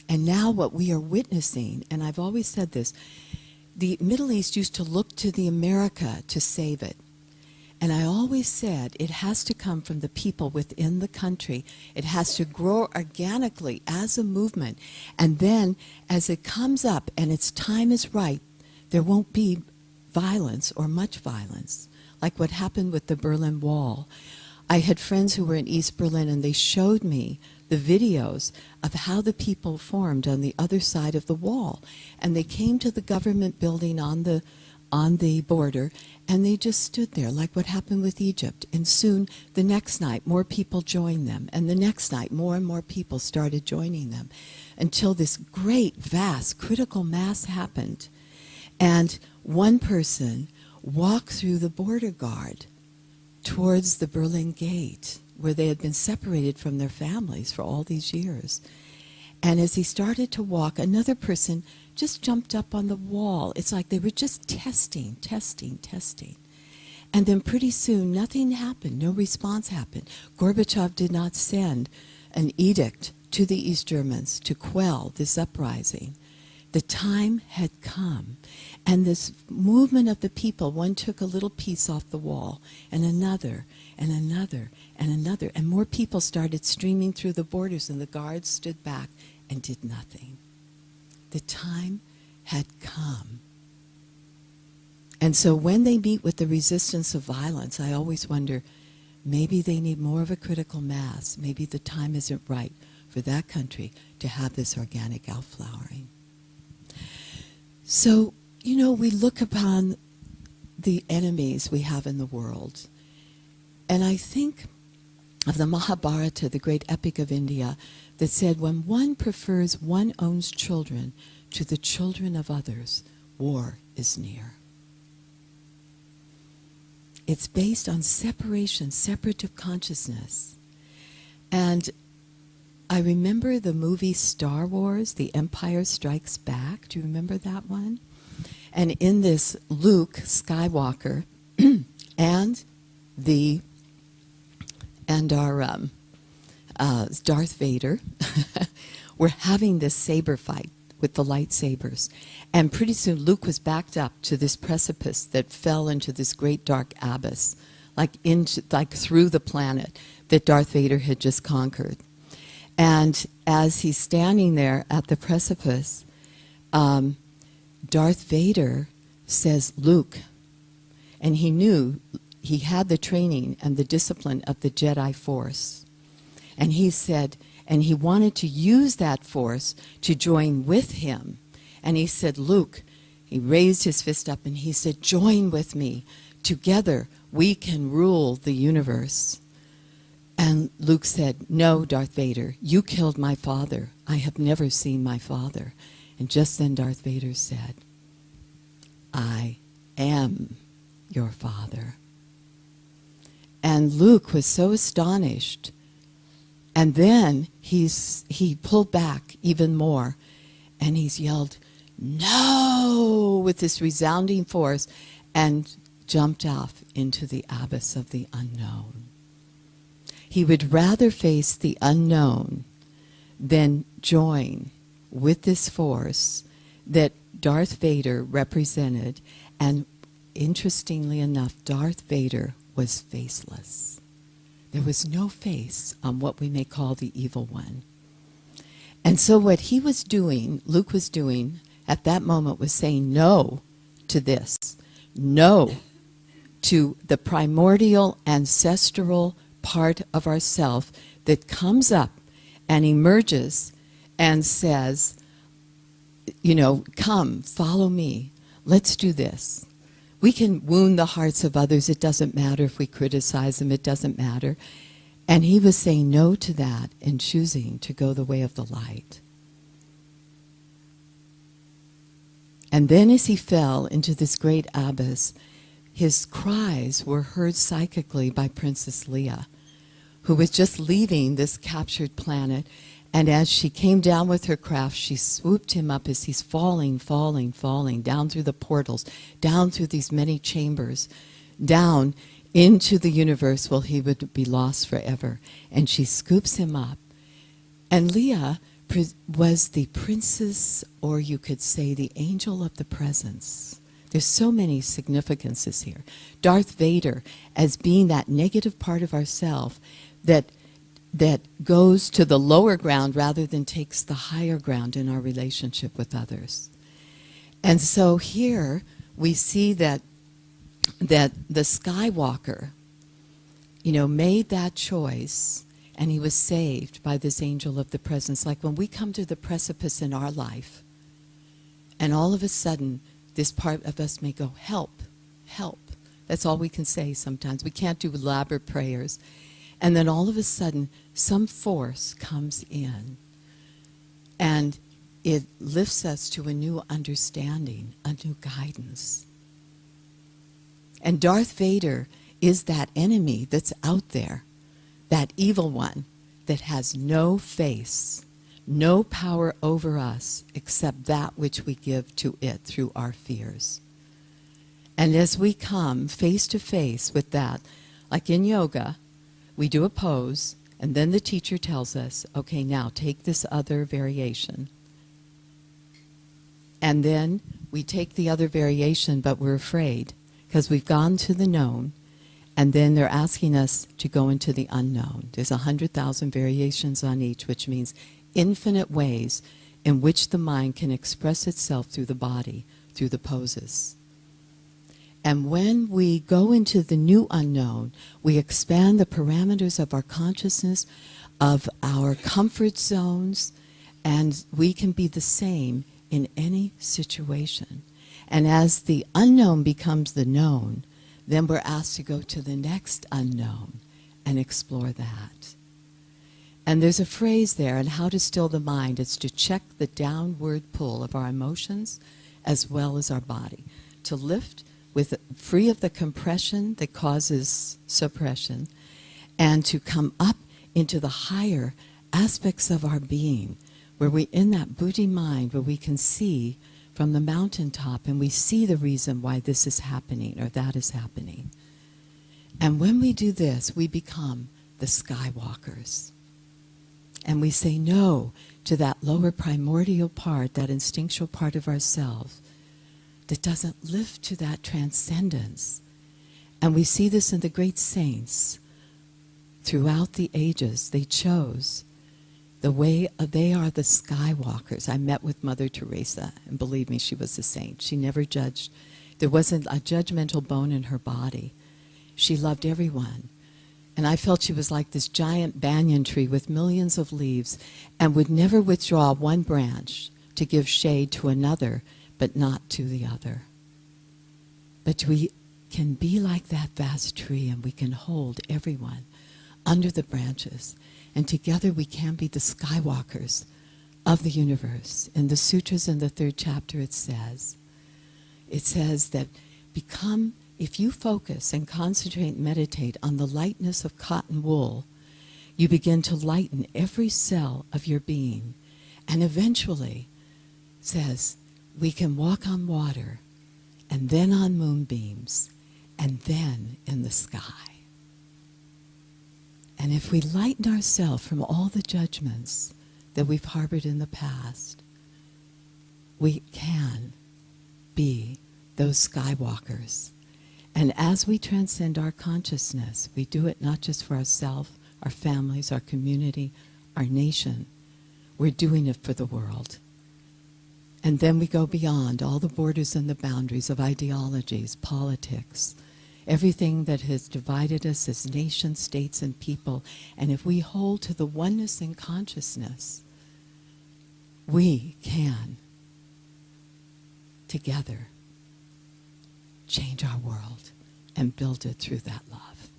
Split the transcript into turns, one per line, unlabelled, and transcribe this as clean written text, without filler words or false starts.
And now what we are witnessing, and I've always said this, the Middle East used to look to the America to save it. And I always said it has to come from the people within the country. It has to grow organically as a movement. And then as it comes up and its time is right, there won't be violence or much violence, like what happened with the Berlin Wall. I had friends who were in East Berlin, and they showed me the videos of how the people formed on the other side of the wall. And they came to the government building on the border, and they just stood there, like what happened with Egypt. And soon, the next night, more people joined them. And the next night, more and more people started joining them, until this great, vast, critical mass happened. And one person walked through the border guard towards the Berlin Gate, where they had been separated from their families for all these years. And as he started to walk, another person just jumped up on the wall. It's like they were just testing. And then pretty soon, nothing happened. No response happened. Gorbachev did not send an edict to the East Germans to quell this uprising. The time had come. And this movement of the people, one took a little piece off the wall, and another, and another, and another. And more people started streaming through the borders, and the guards stood back and did nothing. The time had come. And so when they meet with the resistance of violence, I always wonder, maybe they need more of a critical mass. Maybe the time isn't right for that country to have this organic outflowering. So, we look upon the enemies we have in the world. And I think of the Mahabharata, the great epic of India, that said, when one prefers one's own children to the children of others, war is near. It's based on separation, separative consciousness. And I remember the movie Star Wars, The Empire Strikes Back. Do you remember that one? And in this, Luke Skywalker and our Darth Vader were having this saber fight with the lightsabers. And pretty soon Luke was backed up to this precipice that fell into this great dark abyss, like through the planet that Darth Vader had just conquered. And as he's standing there at the precipice, Darth Vader says, Luke, and he knew he had the training and the discipline of the Jedi Force. And he said, and he wanted to use that force to join with him. And he said, Luke, he raised his fist up and he said, join with me. Together we can rule the universe. And Luke said, no, Darth Vader, you killed my father. I have never seen my father. And just then Darth Vader said, I am your father. And Luke was so astonished. And then he pulled back even more. And he's yelled, no, with this resounding force, and jumped off into the abyss of the unknown. He would rather face the unknown than join with this force that Darth Vader represented. And interestingly enough, Darth Vader was faceless. There was no face on what we may call the evil one. And so what he was doing, Luke was doing at that moment, was saying no to this. No to the primordial ancestral part of ourself that comes up and emerges and says, come, follow me. Let's do this. We can wound the hearts of others. It doesn't matter if we criticize them. It doesn't matter. And he was saying no to that and choosing to go the way of the light. And then as he fell into this great abyss, his cries were heard psychically by Princess Leia, who was just leaving this captured planet. And as she came down with her craft, she swooped him up as he's falling, down through the portals, down through these many chambers, down into the universe where he would be lost forever. And she scoops him up. And Leia was the princess, or you could say the angel of the presence. There's so many significances here. Darth Vader as being that negative part of ourself that goes to the lower ground rather than takes the higher ground in our relationship with others. And so here we see that the Skywalker, made that choice, and he was saved by this angel of the presence. Like when we come to the precipice in our life, and all of a sudden, this part of us may go, help, help. That's all we can say sometimes. We can't do elaborate prayers. And then all of a sudden, some force comes in, and it lifts us to a new understanding, a new guidance. And Darth Vader is that enemy that's out there, that evil one that has no face, no power over us except that which we give to it through our fears. And as we come face to face with that, like in yoga, we do a pose, and then the teacher tells us, okay, now take this other variation. And then we take the other variation, but we're afraid because we've gone to the known, and then they're asking us to go into the unknown. There's 100,000 variations on each, which means infinite ways in which the mind can express itself through the body, through the poses. And when we go into the new unknown, we expand the parameters of our consciousness, of our comfort zones, and we can be the same in any situation. And as the unknown becomes the known, then we're asked to go to the next unknown and explore that. And there's a phrase there on how to still the mind. It's to check the downward pull of our emotions as well as our body. To lift free of the compression that causes suppression, and to come up into the higher aspects of our being, where we, in that Buddhi mind, where we can see from the mountaintop, and we see the reason why this is happening or that is happening. And when we do this, we become the Skywalkers. And we say no to that lower primordial part, that instinctual part of ourselves that doesn't live to that transcendence. And we see this in the great saints throughout the ages. They chose the way they are the Skywalkers. I met with Mother Teresa, and believe me, she was a saint. She never judged. There wasn't a judgmental bone in her body. She loved everyone. And I felt she was like this giant banyan tree with millions of leaves, and would never withdraw one branch to give shade to another, but not to the other. But we can be like that vast tree, and we can hold everyone under the branches. And together we can be the Skywalkers of the universe. In the sutras in the 3rd chapter it says that if you focus and concentrate and meditate on the lightness of cotton wool, you begin to lighten every cell of your being. And eventually, says, we can walk on water, and then on moonbeams, and then in the sky. And if we lighten ourselves from all the judgments that we've harbored in the past, we can be those Skywalkers. And as we transcend our consciousness, we do it not just for ourselves, our families, our community, our nation. We're doing it for the world. And then we go beyond all the borders and the boundaries of ideologies, politics, everything that has divided us as nations, states, and people. And if we hold to the oneness in consciousness, we can, together, change our world and build it through that love.